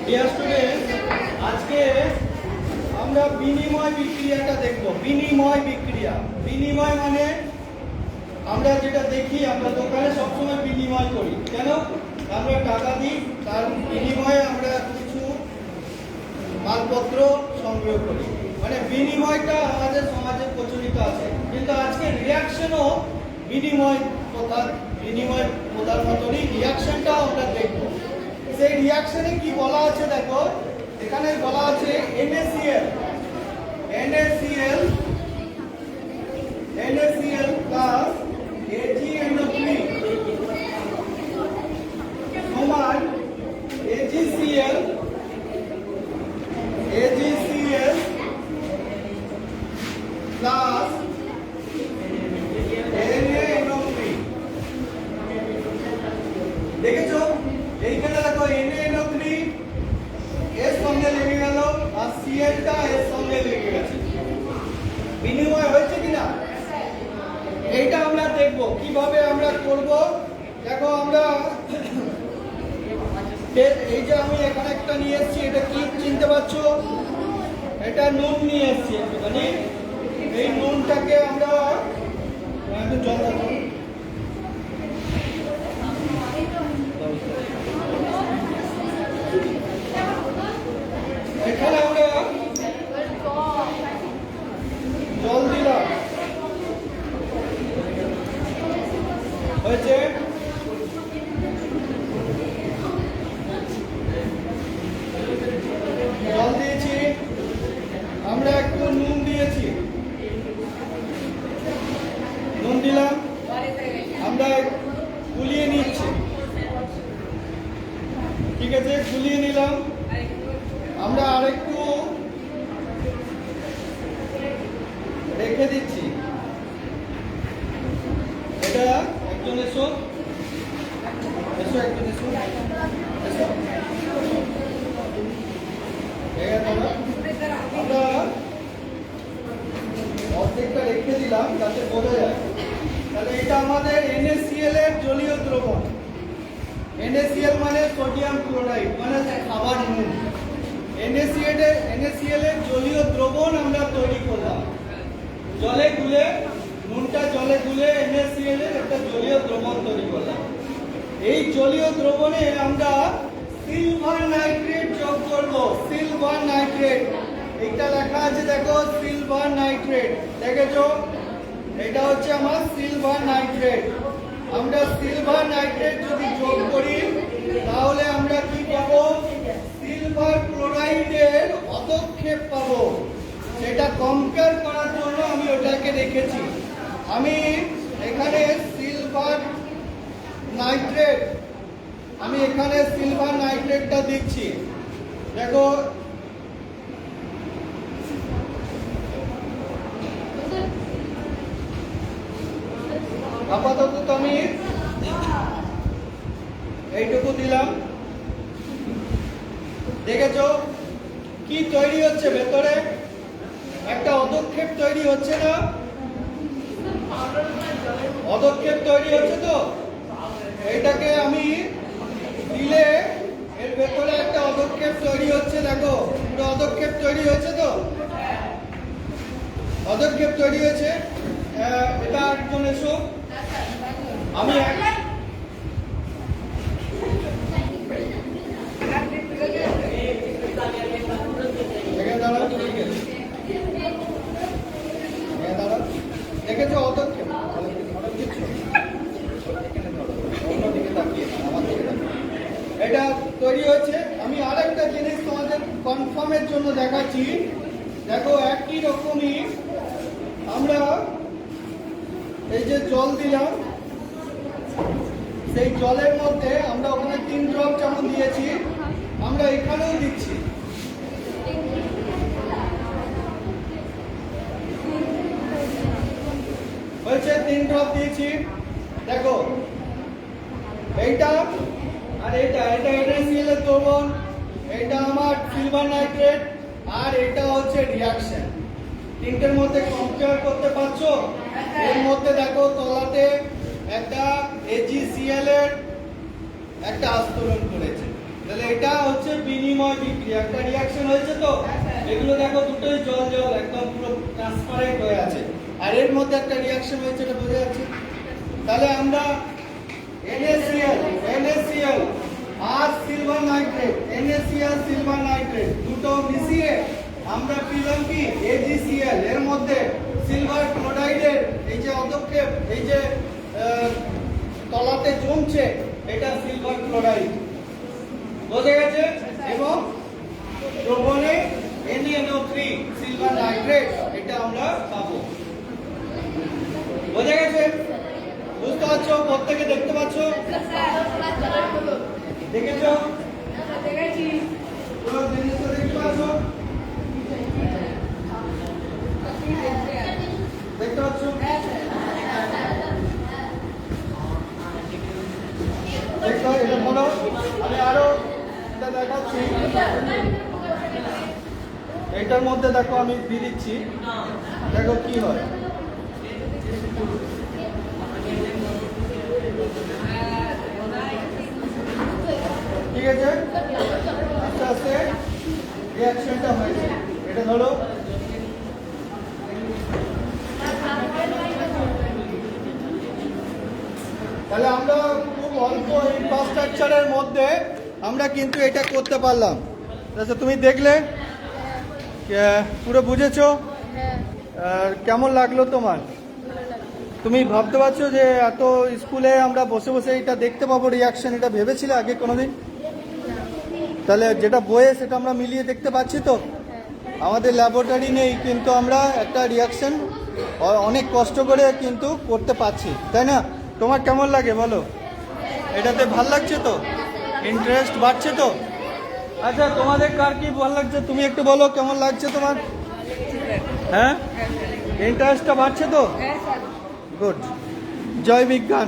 Dear student, আজকে আমরা বিনিময় বিক্রিয়াটা দেখব। বিনিময় বিক্রিয়া, বিনিময় মানে আমরা যেটা দেখি, আমরা দোকানে সবসময় বিনিময় করি। কেন? আমরা টাকা দিই, তার বিনিময়ে আমরা কিছু মালপত্র সংগ্রহ করি, মানে বিনিময়টা আমাদের সমাজে প্রচলিত আছে। কিন্তু আজকে রিয়াকশনও বিনিময় প্রথার মতনই রিয়াকশনটাও আমরা দেখব। সেই রিয়াকশনে কি বলা আছে দেখো, এখানে বলা আছে NaCl প্লাস AgNO3 সমান AgCl প্লাস NaNO3। দেখেছো এইখানে দেখো NaNO3 এর সঙ্গে লেগে গেল আর Cl টা এর সঙ্গে লেগে গেছে। বিনিময় হয়েছে কিনা এইটা আমরা দেখব, কিভাবে আমরা করব। দেখো আমরা এই যে আমি এখানে একটা নিয়ে এসেছি, এটা কি চিনতে পারছো? এটা নুন নিয়ে এসেছি একটুখানি। এই নুনটাকে আমরা একটু জল রাখো, এখানে আমরা জল দিলাম, হয়েছে। জল দিয়েছি, আমরা একটু নুন দিয়েছি, নুন দিলাম, আমরা গুলিয়ে নিচ্ছি। ঠিক আছে, গুলিয়ে নিলাম। আমরা আরেকটু রেখে দিচ্ছি। এটা একজন এসো, একজন এসো, আমরা অর্ধেকটা রেখে দিলাম যাতে বোঝা যায়। তাহলে এটা আমাদের NaCl এর জলীয় দ্রবণ। NaCl মানে সোডিয়াম ক্লোরাইড, মানে খাবার নুন। NaCl এর জলীয় দ্রবণ আমরা তৈরি করলাম জলে গুলে, নুনটা জলে গুলে NaCl এর একটা জলীয় দ্রবণ তৈরি করলাম। এই জলীয় দ্রবণে আমরা সিলভার নাইট্রেট যোগ করব। সিলভার নাইট্রেট, এটা লেখা আছে দেখো, সিলভার নাইট্রেট, দেখেছো? এটা হচ্ছে আমার সিলভার নাইট্রেট। আমরা সিলভার নাইট্রেট যদি যোগ করি তাহলে আমরা কি পাবো? সিলভার ক্লোরাইডের অধক্ষেপ পাবো। সেটা কম্পেয়ার করার জন্য আমি ওটাকে রেখেছি। আমি এখানে সিলভার নাইট্রেটটা দিচ্ছি। দেখো আপাতত আমি এইটুকু দিলাম। দেখেছো কি তৈরি হচ্ছে? ভেতরে একটা অধক্ষেপ তৈরি হচ্ছে না? অধক্ষেপ তৈরি হচ্ছে তো, এটাকে আমি দিলে এর ভেতরে একটা অধক্ষেপ তৈরি হচ্ছে। দেখো পুরো অধক্ষেপ তৈরি হয়েছে তো, অধক্ষেপ তৈরি হয়েছে। এটা একজন এসো, আমি দেখেছো অধক্ষেপ এটা তৈরি হয়েছে। আমি আরেকটা জিনিস তোমাদের কনফার্মের জন্য দেখাচ্ছি। দেখো একই রকমই আমরা এই যে জল দিলাম, সেই জলের মধ্যে আমরা ওখানে 3 ড্রপ যেমন দিয়েছি, আমরা এখানেও দিচ্ছি। হয়েছে 3 ড্রপ দিয়েছি। দেখো এইটা আর এটা NaCl এর দ্রবণ, এটা আমার সিলভার নাইট্রেট, আর এটা হচ্ছে রিয়াকশন। তিনটের মধ্যে কম্পেয়ার করতে পারছো? এর মধ্যে দেখো তলাতে একটা AgCl এর একটা আস্তরণ করেছে। তাহলে এটা হচ্ছে বিনিময় বিক্রিয়া, একটা রিঅ্যাকশন হয়েছে তো, এগুলো দেখো দুটোই জল জল একদম পুরো ট্রান্সপারেন্ট হয়ে আছে, আর এর মধ্যে একটা রিঅ্যাকশন হয়েছে, এটা বোঝা যাচ্ছে। তাহলে আমরা NaCl আর silver nitrate, NaCl silver nitrate দুটো মিশিয়ে আমরা পেলাম কি AgCl। এর মধ্যে সিলভার ক্লোরাইডের এই যে অদক্ষেপ, এই যে তলাতে জমছে, এটা সিলভার ক্লোরাইড, বোঝা গেছে। এবং দ্রবণে NaNO3 সিলভার নাইট্রেট, এটা আমরা পাবো, বোঝা গেছে। বুঝতে পারছো? প্রত্যেকে দেখতে পাচ্ছ? দেখেছো? পুরো জিনিসটা দেখতে পাচ্ছ? দেখতে পাচ্ছ? দেখো, এটা বলো, আমি আরো এটা দেখাচ্ছি। এটার মধ্যে দেখো আমি দিয়ে দিচ্ছি, দেখো কি হয়। ঠিক আছে, আস্তে আস্তে রিঅ্যাকশনটা হয়েছে, এটা ধরো। তাহলে আমরা খুব অল্প ইনফ্রাস্ট্রাকচারের মধ্যে আমরা কিন্তু এটা করতে পারলাম। আচ্ছা, তুমি দেখলে, পুরো বুঝেছো? আর কেমন লাগলো তোমার? তুমি ভাবতে পারছো যে এত স্কুলে আমরা বসে বসে এটা দেখতে পাবো রিয়াকশন, এটা ভেবেছিলে আগে কোনোদিন? তাহলে যেটা বইয়ে সেটা আমরা মিলিয়ে দেখতে পাচ্ছি তো। আমাদের ল্যাবরেটরি নেই, কিন্তু আমরা একটা রিয়াকশন অনেক কষ্ট করে কিন্তু করতে পারছি, তাই না? তোমার কেমন লাগে বলো? এটাতে ভাল লাগছে তো? ইন্টারেস্ট বাড়ছে তো? আচ্ছা, তোমাদের কার কি ভালো লাগছে তুমি একটু বলো, কেমন লাগছে তোমার? হ্যাঁ, ইন্টারেস্টটা বাড়ছে তো? গুড। জয় বিজ্ঞান।